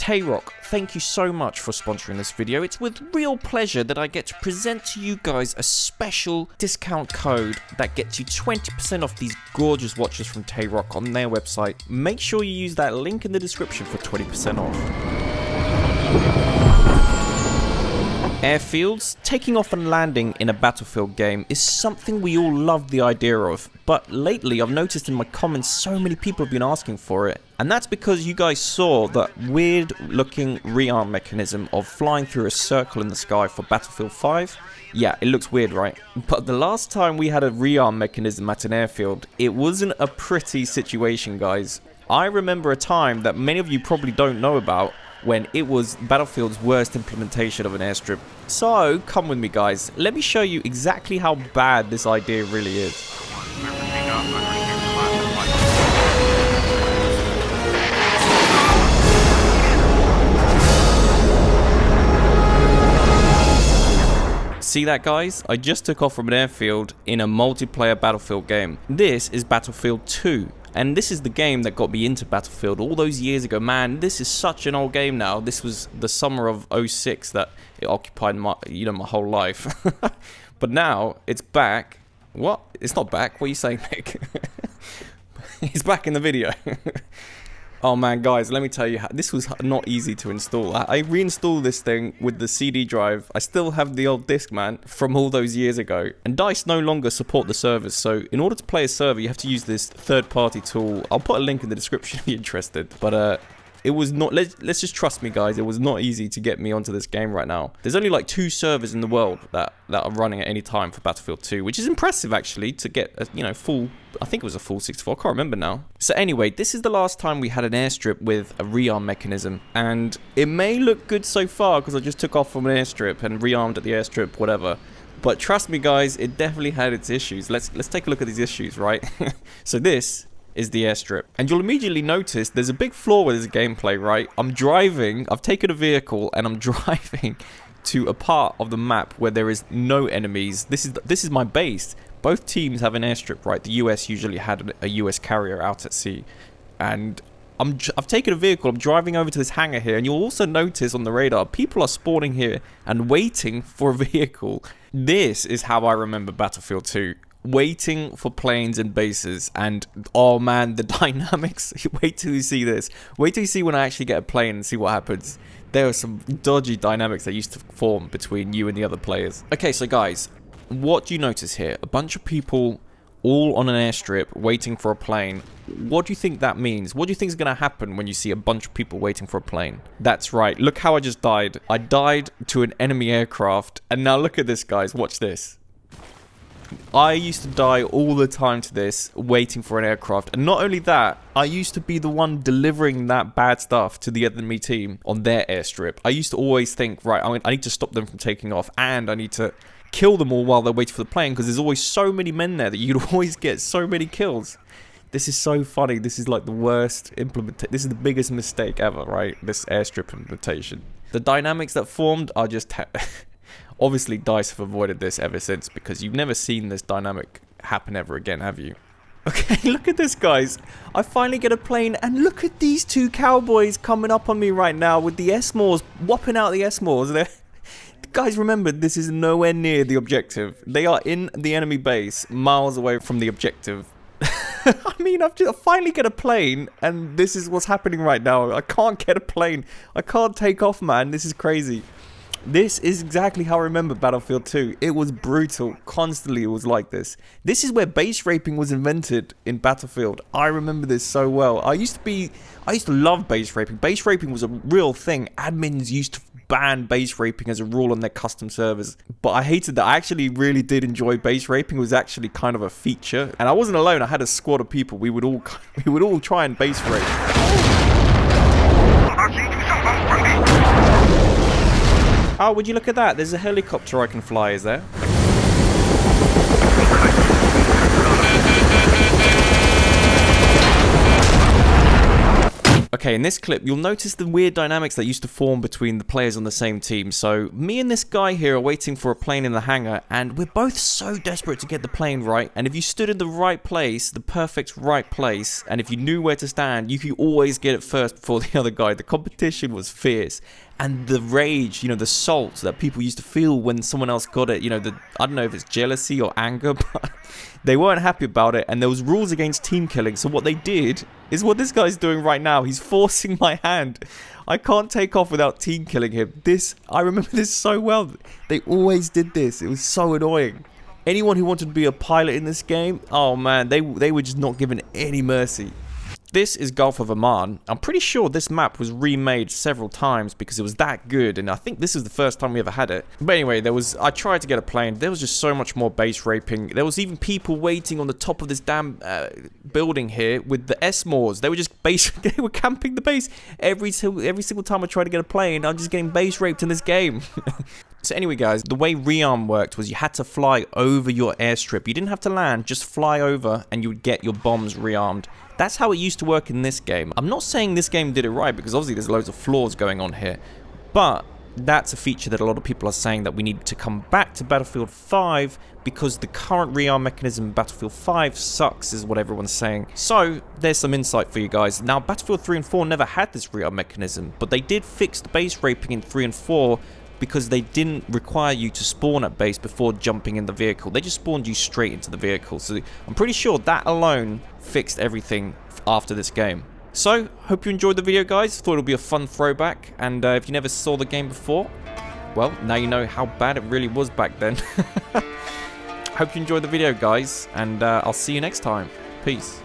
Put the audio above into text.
K-Rock, thank you so much for sponsoring this video. It's with real pleasure that I get to present to you guys a special discount code that gets you 20% off these gorgeous watches from K-Rock on their website. Make sure you use that link in the description for 20% off. Airfields, taking off and landing in a Battlefield game is something we all love the idea of, but lately I've noticed in my comments so many people have been asking for it, and that's because you guys saw that weird looking rearm mechanism of flying through a circle in the sky for Battlefield 5. Yeah, it looks weird, right? But the last time we had a rearm mechanism at an airfield, it wasn't a pretty situation, guys. I remember a time that many of you probably don't know about, when it was Battlefield's worst implementation of an airstrip. So, come with me guys, let me show you exactly how bad this idea really is. See that guys? I just took off from an airfield in a multiplayer Battlefield game. This is Battlefield 2. And this is the game that got me into Battlefield all those years ago. Man, this is such an old game now. This was the summer of 06 that it occupied my whole life. But now it's back. What? It's not back. What are you saying, Nick? It's back in the video. Oh man, guys, let me tell you, this was not easy to install. I reinstalled this thing with the CD drive. I still have the old disc, man, from all those years ago. And DICE no longer support the servers, so in order to play a server, you have to use this third-party tool. I'll put a link in the description if you're interested. But it was not, let's just trust me, guys, it was not easy to get me onto this game right now. There's only like 2 servers in the world that are running at any time for Battlefield 2, which is impressive, actually, to get a, full, I think it was a full 64, I can't remember now. So anyway, this is the last time we had an airstrip with a rearm mechanism, and it may look good so far because I just took off from an airstrip and rearmed at the airstrip, whatever. But trust me, guys, it definitely had its issues. Let's take a look at these issues, right? So this is the airstrip, and you'll immediately notice there's a big flaw with this gameplay, right? I've taken a vehicle and I'm driving to a part of the map where there is no enemies. This is my base. Both teams have an airstrip, right? The US usually had a US carrier out at sea, and I've taken a vehicle, I'm driving over to this hangar here, and you'll also notice on the radar, people are spawning here and waiting for a vehicle. This is how I remember Battlefield 2. Waiting for planes and bases, and oh man, the dynamics. Wait till you see this. Wait till you see when I actually get a plane and see what happens. There are some dodgy dynamics that used to form between you and the other players. Okay, so guys, what do you notice here? A bunch of people all on an airstrip waiting for a plane. What do you think that means? What do you think is going to happen when you see a bunch of people waiting for a plane? That's right, look how I just died. I died to an enemy aircraft, and now look at this, guys. Watch this. I used to die all the time to this, waiting for an aircraft. And not only that, I used to be the one delivering that bad stuff to the enemy team on their airstrip. I used to always think, right, I need to stop them from taking off, and I need to kill them all while they're waiting for the plane, because there's always so many men there that you could always get so many kills. This is so funny. This is like the worst implementation. This is the biggest mistake ever, right? This airstrip implementation. The dynamics that formed are just... Obviously, DICE have avoided this ever since, because you've never seen this dynamic happen ever again, have you? Okay, look at this, guys. I finally get a plane, and look at these 2 cowboys coming up on me right now with the S-Mors, whopping out the S-Mors. Guys, remember, this is nowhere near the objective. They are in the enemy base, miles away from the objective. I mean, I finally get a plane, and this is what's happening right now. I can't get a plane. I can't take off, man. This is crazy. This is exactly how I remember Battlefield 2. It was brutal. Constantly it was like this. This is where base raping was invented in Battlefield. I remember this so well. I used to love base raping. Base raping was a real thing. Admins used to ban base raping as a rule on their custom servers. But I hated that. I actually really did enjoy base raping. It was actually kind of a feature. And I wasn't alone. I had a squad of people. We would all try and base rape. Oh, would you look at that? There's a helicopter I can fly, is there? Okay, in this clip, you'll notice the weird dynamics that used to form between the players on the same team. So, me and this guy here are waiting for a plane in the hangar, and we're both so desperate to get the plane right. And if you stood in the right place, the perfect right place, and if you knew where to stand, you could always get it first before the other guy. The competition was fierce. And the rage, you know, the salt that people used to feel when someone else got it, you know, I don't know if it's jealousy or anger, but they weren't happy about it. And there was rules against team killing. So what they did is what this guy's doing right now. He's forcing my hand. I can't take off without team killing him. I remember this so well. They always did this. It was so annoying. Anyone who wanted to be a pilot in this game, oh man, they were just not given any mercy. This is Gulf of Oman. I'm pretty sure this map was remade several times because it was that good, and I think this is the first time we ever had it. But anyway, I tried to get a plane. There was just so much more base raping. There was even people waiting on the top of this damn building here with the S-Mors. They were just they were camping the base. Every single time I tried to get a plane, I'm just getting base raped in this game. So anyway, guys, the way rearm worked was you had to fly over your airstrip. You didn't have to land, just fly over and you would get your bombs rearmed. That's how it used to work in this game. I'm not saying this game did it right because obviously there's loads of flaws going on here. But that's a feature that a lot of people are saying that we need to come back to Battlefield 5 because the current rearm mechanism in Battlefield 5 sucks is what everyone's saying. So there's some insight for you guys. Now Battlefield 3 and 4 never had this rearm mechanism, but they did fix the base raping in 3 and 4 because they didn't require you to spawn at base before jumping in the vehicle. They just spawned you straight into the vehicle. So I'm pretty sure that alone fixed everything after this game. So, hope you enjoyed the video, guys. Thought it would be a fun throwback. And if you never saw the game before, well, now you know how bad it really was back then. Hope you enjoyed the video, guys. And I'll see you next time. Peace.